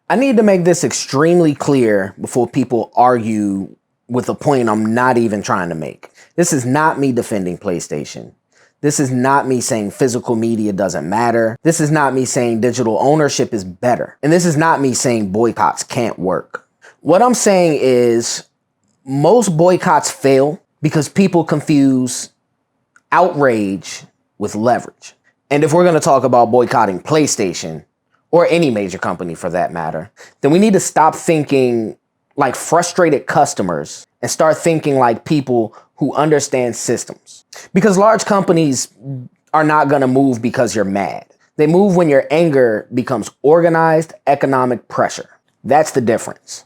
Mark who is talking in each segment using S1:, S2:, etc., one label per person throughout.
S1: I need to make this extremely clear before people argue with a point I'm not even trying to make. This is not me defending PlayStation. This is not me saying physical media doesn't matter. This is not me saying digital ownership is better. And this is not me saying boycotts can't work. What I'm saying is most boycotts fail because people confuse outrage with leverage. And if we're going to talk about boycotting PlayStation, or any major company for that matter, then we need to stop thinking like frustrated customers and start thinking like people who understand systems. Because large companies are not going to move because you're mad. They move when your anger becomes organized economic pressure. That's the difference.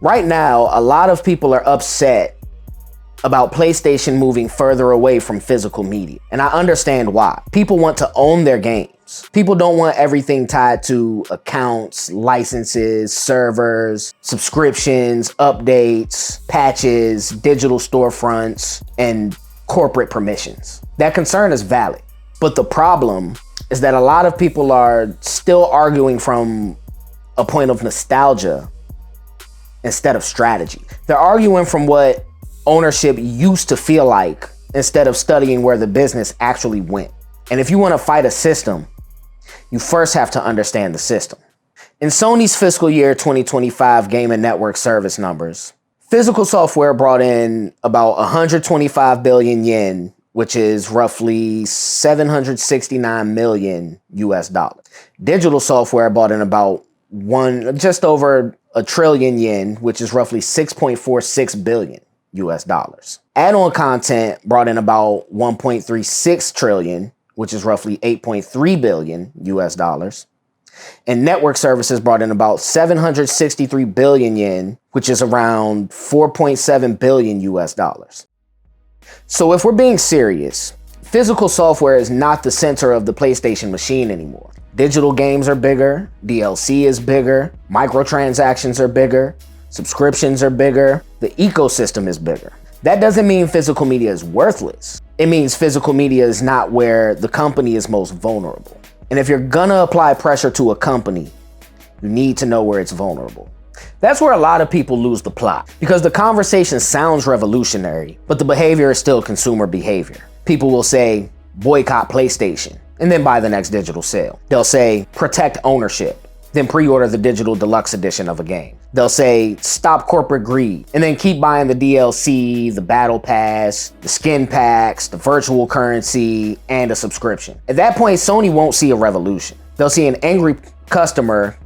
S1: Right now, a lot of people are upset about PlayStation moving further away from physical media. And I understand why. People want to own their games. People don't want everything tied to accounts, licenses, servers, subscriptions, updates, patches, digital storefronts, and corporate permissions. That concern is valid. But the problem is that a lot of people are still arguing from a point of nostalgia instead of strategy. They're arguing from what ownership used to feel like instead of studying where the business actually went. And if you want to fight a system, you first have to understand the system. In Sony's fiscal year 2025 game and network service numbers, physical software brought in about 125 billion yen, which is roughly 769 million US dollars. Digital software brought in about just over a trillion yen, which is roughly 6.46 billion US dollars. Add-on content brought in about 1.36 trillion, which is roughly 8.3 billion US dollars. And network services brought in about 763 billion yen, which is around 4.7 billion US dollars. So if we're being serious, physical software is not the center of the PlayStation machine anymore. Digital games are bigger, DLC is bigger, microtransactions are bigger, subscriptions are bigger, the ecosystem is bigger. That doesn't mean physical media is worthless. It means physical media is not where the company is most vulnerable. And if you're gonna apply pressure to a company, you need to know where it's vulnerable. That's where a lot of people lose the plot, because the conversation sounds revolutionary, but the behavior is still consumer behavior. People will say, boycott PlayStation, and then buy the next digital sale. They'll say, protect ownership, then pre-order the digital deluxe edition of a game. They'll say, stop corporate greed, and then keep buying the DLC, the battle pass, the skin packs, the virtual currency, and a subscription. At that point, Sony won't see a revolution. They'll see an angry customer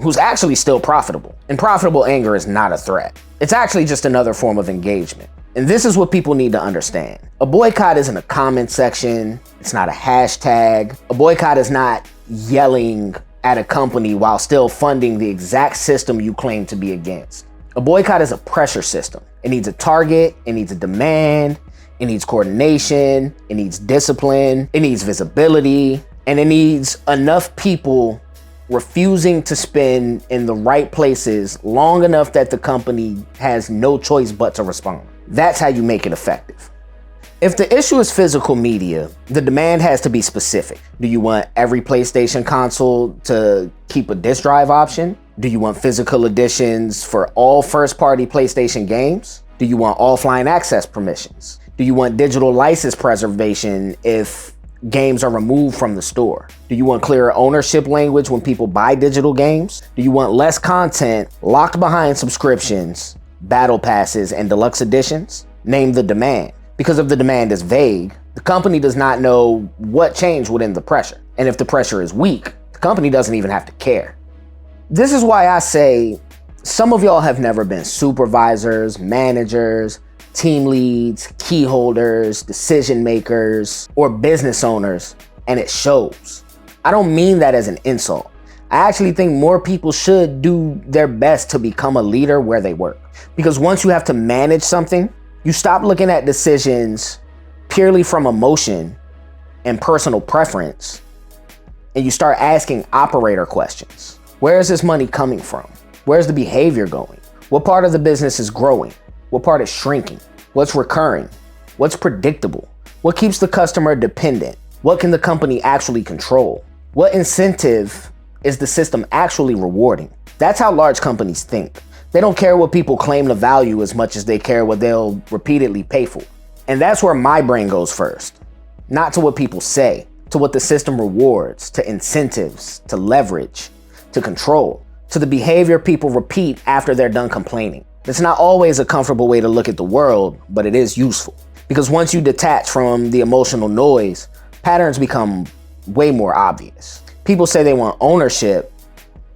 S1: who's actually still profitable. And profitable anger is not a threat. It's actually just another form of engagement. And this is what people need to understand. A boycott isn't a comment section. It's not a hashtag. A boycott is not yelling at a company while still funding the exact system you claim to be against. A boycott is a pressure system. It needs a target, it needs a demand, it needs coordination, it needs discipline, it needs visibility, and it needs enough people refusing to spend in the right places long enough that the company has no choice but to respond. That's how you make it effective. If the issue is physical media, the demand has to be specific. Do you want every PlayStation console to keep a disk drive option? Do you want physical editions for all first-party PlayStation games? Do you want offline access permissions? Do you want digital license preservation if games are removed from the store? Do you want clearer ownership language when people buy digital games? Do you want less content locked behind subscriptions, battle passes, and deluxe editions? Name the demand. Because if the demand is vague, the company does not know what changed within the pressure. And if the pressure is weak, the company doesn't even have to care. This is why I say some of y'all have never been supervisors, managers, team leads, key holders, decision makers, or business owners, and it shows. I don't mean that as an insult. I actually think more people should do their best to become a leader where they work. Because once you have to manage something, you stop looking at decisions purely from emotion and personal preference, and you start asking operator questions. Where is this money coming from? Where's the behavior going? What part of the business is growing? What part is shrinking? What's recurring? What's predictable? What keeps the customer dependent? What can the company actually control? What incentive is the system actually rewarding? That's how large companies think. They don't care what people claim to value as much as they care what they'll repeatedly pay for. And that's where my brain goes first. Not to what people say, to what the system rewards, to incentives, to leverage, to control, to the behavior people repeat after they're done complaining. It's not always a comfortable way to look at the world, but it is useful. Because once you detach from the emotional noise, patterns become way more obvious. People say they want ownership,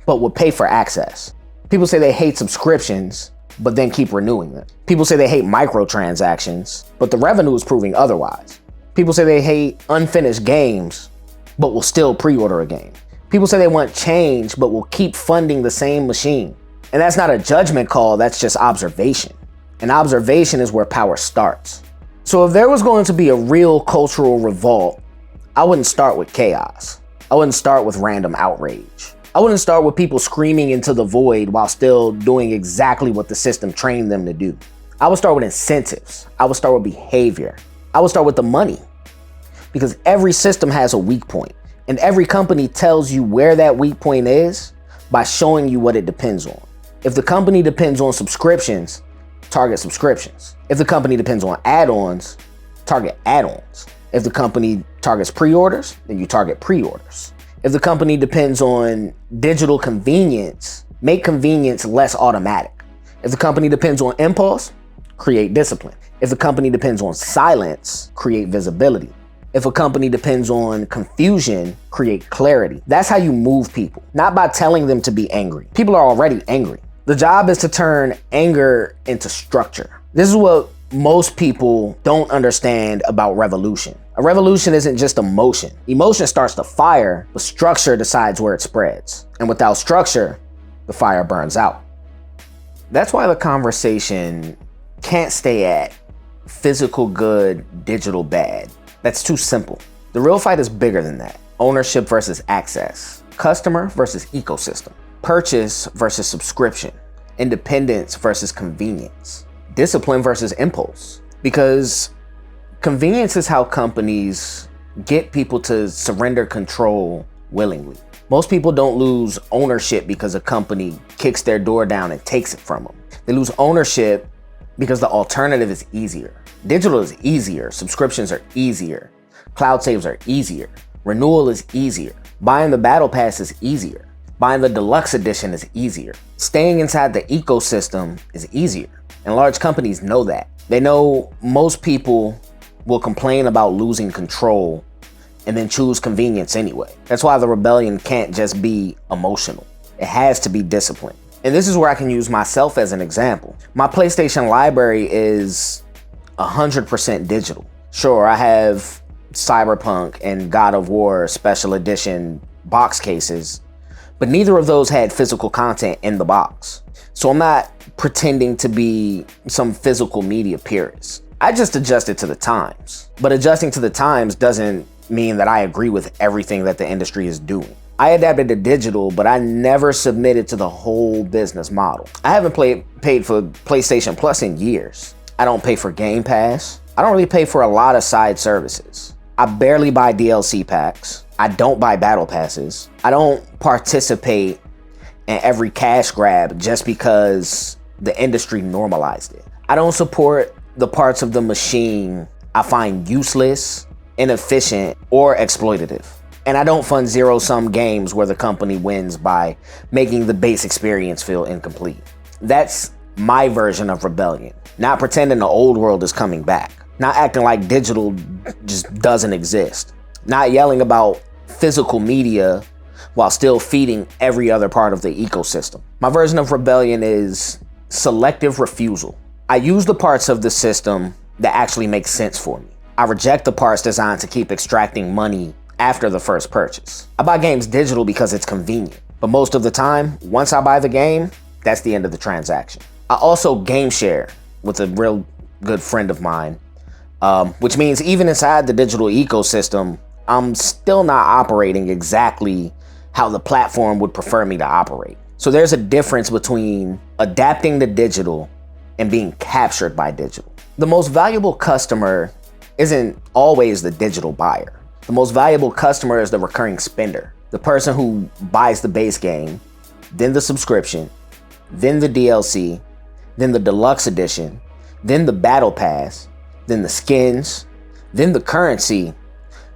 S1: but will pay for access. People say they hate subscriptions, but then keep renewing them. People say they hate microtransactions, but the revenue is proving otherwise. People say they hate unfinished games, but will still pre-order a game. People say they want change, but will keep funding the same machine. And that's not a judgment call, that's just observation. And observation is where power starts. So if there was going to be a real cultural revolt, I wouldn't start with chaos. I wouldn't start with random outrage. I wouldn't start with people screaming into the void while still doing exactly what the system trained them to do. I would start with incentives. I would start with behavior. I would start with the money. Because every system has a weak point. And every company tells you where that weak point is by showing you what it depends on. If the company depends on subscriptions, target subscriptions. If the company depends on add-ons, target add-ons. If the company targets pre-orders, then you target pre-orders. If the company depends on digital convenience, make convenience less automatic. If the company depends on impulse, create discipline. If the company depends on silence, create visibility. If a company depends on confusion, create clarity. That's how you move people, not by telling them to be angry. People are already angry. The job is to turn anger into structure. This is what most people don't understand about revolution. A revolution isn't just emotion. Emotion starts the fire, but structure decides where it spreads. And without structure, the fire burns out. That's why the conversation can't stay at physical good, digital bad. That's too simple. The real fight is bigger than that. Ownership versus access. Customer versus ecosystem. Purchase versus subscription. Independence versus convenience. Discipline versus impulse. Because convenience is how companies get people to surrender control willingly. Most people don't lose ownership because a company kicks their door down and takes it from them. They lose ownership because the alternative is easier. Digital is easier. Subscriptions are easier. Cloud saves are easier. Renewal is easier. Buying the battle pass is easier. Buying the deluxe edition is easier. Staying inside the ecosystem is easier. And large companies know that. They know most people will complain about losing control and then choose convenience anyway. That's why the rebellion can't just be emotional. It has to be disciplined. And this is where I can use myself as an example. My PlayStation library is 100% digital. Sure, I have Cyberpunk and God of War special edition box cases, but neither of those had physical content in the box. So I'm not pretending to be some physical media purist. I just adjusted to the times. But adjusting to the times doesn't mean that I agree with everything that the industry is doing. I adapted to digital, but I never submitted to the whole business model. I haven't paid for PlayStation Plus in years. I don't pay for Game Pass. I don't really pay for a lot of side services. I barely buy DLC packs. I don't buy battle passes. I don't participate in every cash grab just because the industry normalized it. I don't support the parts of the machine I find useless, inefficient, or exploitative. And I don't fund zero-sum games where the company wins by making the base experience feel incomplete. That's my version of rebellion. Not pretending the old world is coming back. Not acting like digital just doesn't exist. Not yelling about physical media while still feeding every other part of the ecosystem. My version of rebellion is selective refusal. I use the parts of the system that actually make sense for me. I reject the parts designed to keep extracting money after the first purchase. I buy games digital because it's convenient, but most of the time, once I buy the game, that's the end of the transaction. I also game share with a real good friend of mine, which means even inside the digital ecosystem, I'm still not operating exactly how the platform would prefer me to operate. So there's a difference between adapting to digital and being captured by digital. The most valuable customer isn't always the digital buyer. The most valuable customer is the recurring spender, the person who buys the base game, then the subscription, then the DLC, then the deluxe edition, then the battle pass, then the skins, then the currency,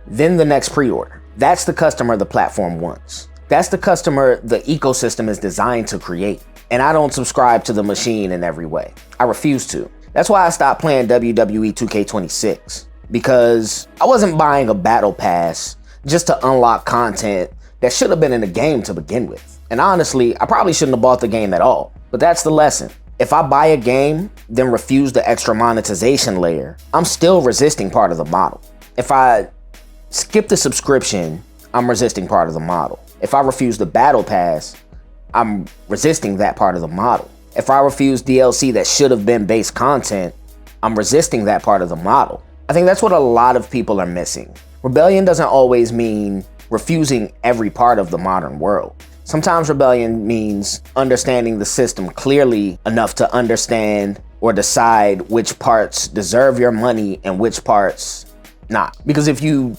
S1: then the next pre-order. That's the customer the platform wants. That's the customer the ecosystem is designed to create. And I don't subscribe to the machine in every way. I refuse to. That's why I stopped playing WWE 2K26, because I wasn't buying a battle pass just to unlock content that should have been in the game to begin with. And honestly, I probably shouldn't have bought the game at all. But that's the lesson. If I buy a game, then refuse the extra monetization layer, I'm still resisting part of the model. If I skip the subscription, I'm resisting part of the model. If I refuse the battle pass, I'm resisting that part of the model. If I refuse DLC that should have been base content, I'm resisting that part of the model. I think that's what a lot of people are missing. Rebellion doesn't always mean refusing every part of the modern world. Sometimes rebellion means understanding the system clearly enough to understand or decide which parts deserve your money and which parts not. Because if you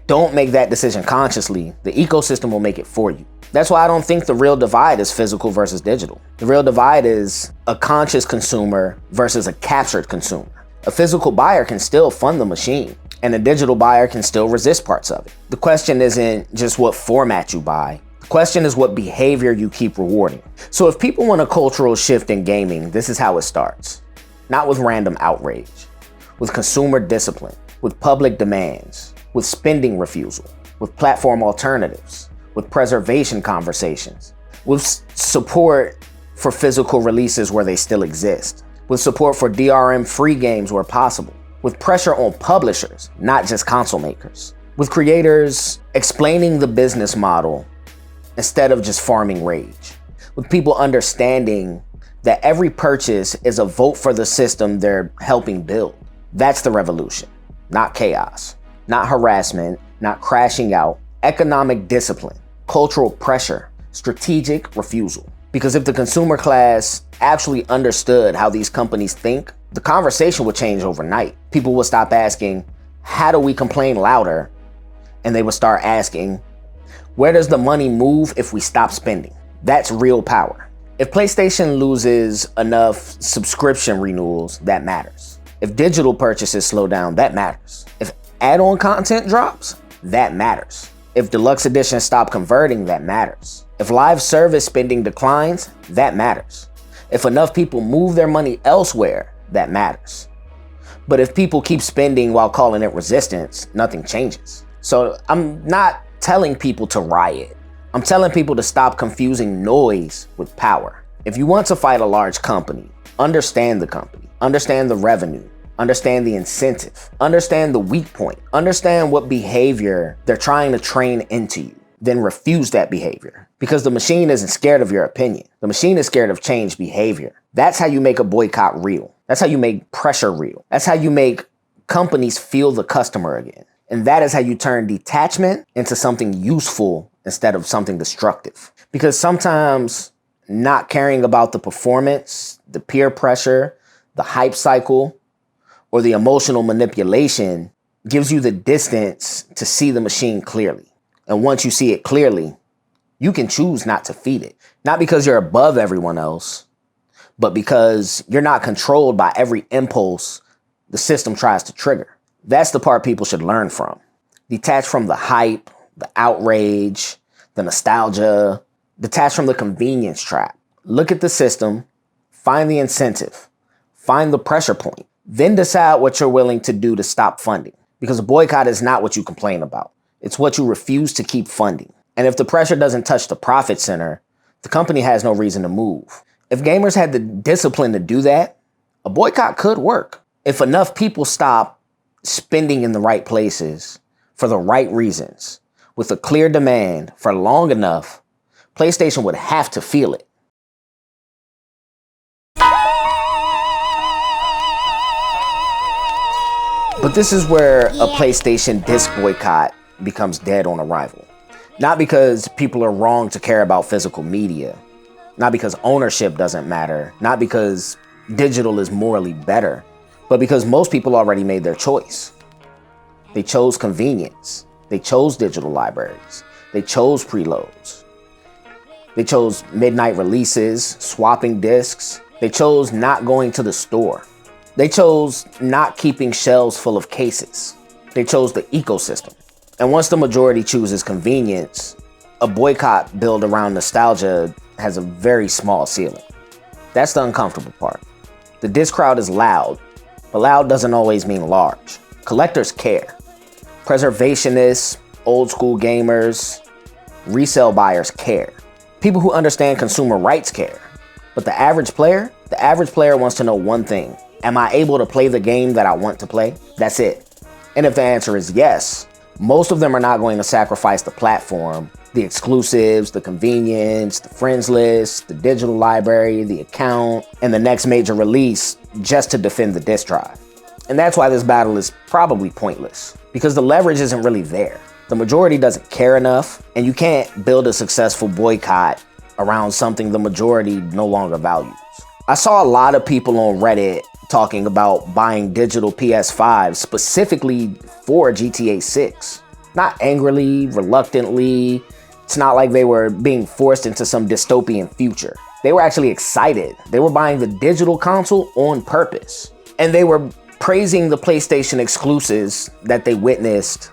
S1: don't make that decision consciously, the ecosystem will make it for you. That's why I don't think the real divide is physical versus digital. The real divide is a conscious consumer versus a captured consumer. A physical buyer can still fund the machine, and a digital buyer can still resist parts of it. The question isn't just what format you buy. The question is what behavior you keep rewarding. So if people want a cultural shift in gaming, this is how it starts. Not with random outrage, with consumer discipline, with public demands, with spending refusal, with platform alternatives, with preservation conversations, with support for physical releases where they still exist, with support for DRM-free games where possible, with pressure on publishers, not just console makers, with creators explaining the business model instead of just farming rage, with people understanding that every purchase is a vote for the system they're helping build. That's the revolution, not chaos, not harassment, not crashing out, economic discipline, cultural pressure, strategic refusal. Because if the consumer class actually understood how these companies think, the conversation would change overnight. People would stop asking, how do we complain louder? And they would start asking, where does the money move if we stop spending? That's real power. If PlayStation loses enough subscription renewals, that matters. If digital purchases slow down, that matters. If add-on content drops, that matters. If deluxe editions stop converting, that matters. If live service spending declines, that matters. If enough people move their money elsewhere, that matters. But if people keep spending while calling it resistance, nothing changes. So I'm not telling people to riot. I'm telling people to stop confusing noise with power. If you want to fight a large company, understand the company, understand the revenue, understand the incentive, understand the weak point, understand what behavior they're trying to train into you, then refuse that behavior. Because the machine isn't scared of your opinion. The machine is scared of changed behavior. That's how you make a boycott real. That's how you make pressure real. That's how you make companies feel the customer again. And that is how you turn detachment into something useful instead of something destructive. Because sometimes not caring about the performance, the peer pressure, the hype cycle, or the emotional manipulation gives you the distance to see the machine clearly. And once you see it clearly, you can choose not to feed it. Not because you're above everyone else, but because you're not controlled by every impulse the system tries to trigger. That's the part people should learn from. Detach from the hype, the outrage, the nostalgia, detach from the convenience trap. Look at the system, find the incentive, find the pressure point, then decide what you're willing to do to stop funding. Because a boycott is not what you complain about. It's what you refuse to keep funding. And if the pressure doesn't touch the profit center, the company has no reason to move. If gamers had the discipline to do that, a boycott could work. If enough people stop spending in the right places for the right reasons, with a clear demand for long enough, PlayStation would have to feel it. But this is where a PlayStation disc boycott becomes dead on arrival. Not because people are wrong to care about physical media, not because ownership doesn't matter, not because digital is morally better, but because most people already made their choice. They chose convenience. They chose digital libraries. They chose preloads. They chose midnight releases, swapping discs. They chose not going to the store. They chose not keeping shelves full of cases. They chose the ecosystem. And once the majority chooses convenience, a boycott built around nostalgia has a very small ceiling. That's the uncomfortable part. The disc crowd is loud, but loud doesn't always mean large. Collectors care. Preservationists, old school gamers, resale buyers care. People who understand consumer rights care. But the average player wants to know one thing. Am I able to play the game that I want to play? That's it. And if the answer is yes, most of them are not going to sacrifice the platform, the exclusives, the convenience, the friends list, the digital library, the account, and the next major release just to defend the disk drive. And that's why this battle is probably pointless, because the leverage isn't really there. The majority doesn't care enough, and you can't build a successful boycott around something the majority no longer values. I saw a lot of people on Reddit talking about buying digital PS5 specifically for GTA 6. Not angrily, reluctantly. It's not like they were being forced into some dystopian future. They were actually excited. They were buying the digital console on purpose. And they were praising the PlayStation exclusives that they witnessed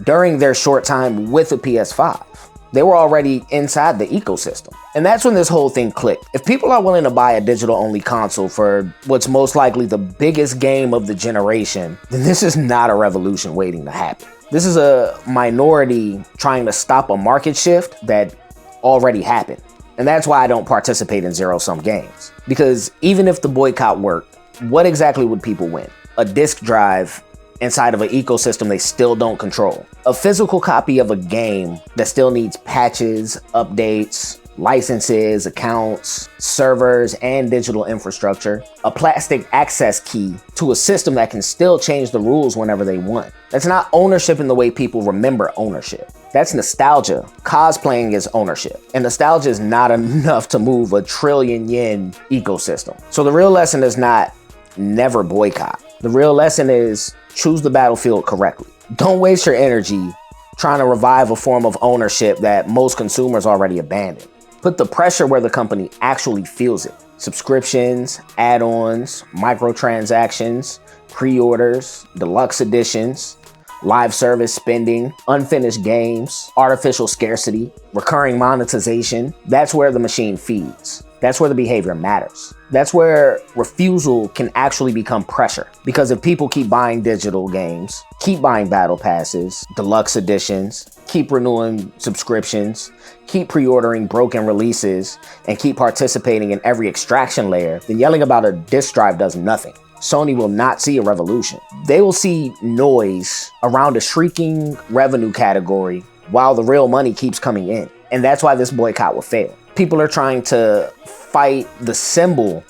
S1: during their short time with the PS5. They were already inside the ecosystem. And that's when this whole thing clicked. If people are willing to buy a digital-only console for what's most likely the biggest game of the generation, then this is not a revolution waiting to happen. This is a minority trying to stop a market shift that already happened. And that's why I don't participate in zero-sum games. Because even if the boycott worked, what exactly would people win? A disk drive inside of an ecosystem they still don't control. A physical copy of a game that still needs patches, updates, licenses, accounts, servers, and digital infrastructure. A plastic access key to a system that can still change the rules whenever they want. That's not ownership in the way people remember ownership. That's nostalgia. Cosplaying is ownership. And nostalgia is not enough to move a trillion yen ecosystem. So the real lesson is not never boycott. The real lesson is choose the battlefield correctly. Don't waste your energy trying to revive a form of ownership that most consumers already abandoned. Put the pressure where the company actually feels it. Subscriptions, add-ons, microtransactions, pre-orders, deluxe editions, live service spending, unfinished games, artificial scarcity, recurring monetization. That's where the machine feeds. That's where the behavior matters. That's where refusal can actually become pressure. Because if people keep buying digital games, keep buying battle passes, deluxe editions, keep renewing subscriptions, keep pre-ordering broken releases, and keep participating in every extraction layer, then yelling about a disk drive does nothing. Sony will not see a revolution. They will see noise around a shrieking revenue category while the real money keeps coming in. And that's why this boycott will fail. People are trying to fight the symbol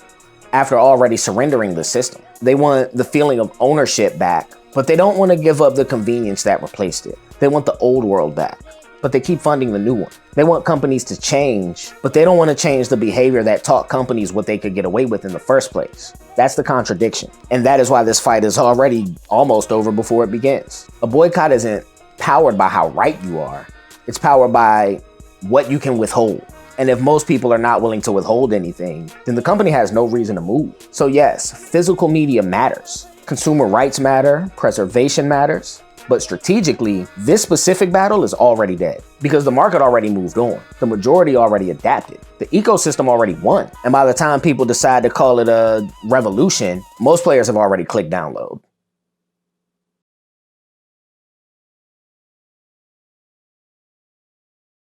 S1: after already surrendering the system. They want the feeling of ownership back, but they don't want to give up the convenience that replaced it. They want the old world back, but they keep funding the new one. They want companies to change, but they don't want to change the behavior that taught companies what they could get away with in the first place. That's the contradiction. And that is why this fight is already almost over before it begins. A boycott isn't powered by how right you are. It's powered by what you can withhold. And if most people are not willing to withhold anything, then the company has no reason to move. So yes, physical media matters. Consumer rights matter, preservation matters. But strategically, this specific battle is already dead because the market already moved on. The majority already adapted. The ecosystem already won. And by the time people decide to call it a revolution, most players have already clicked download.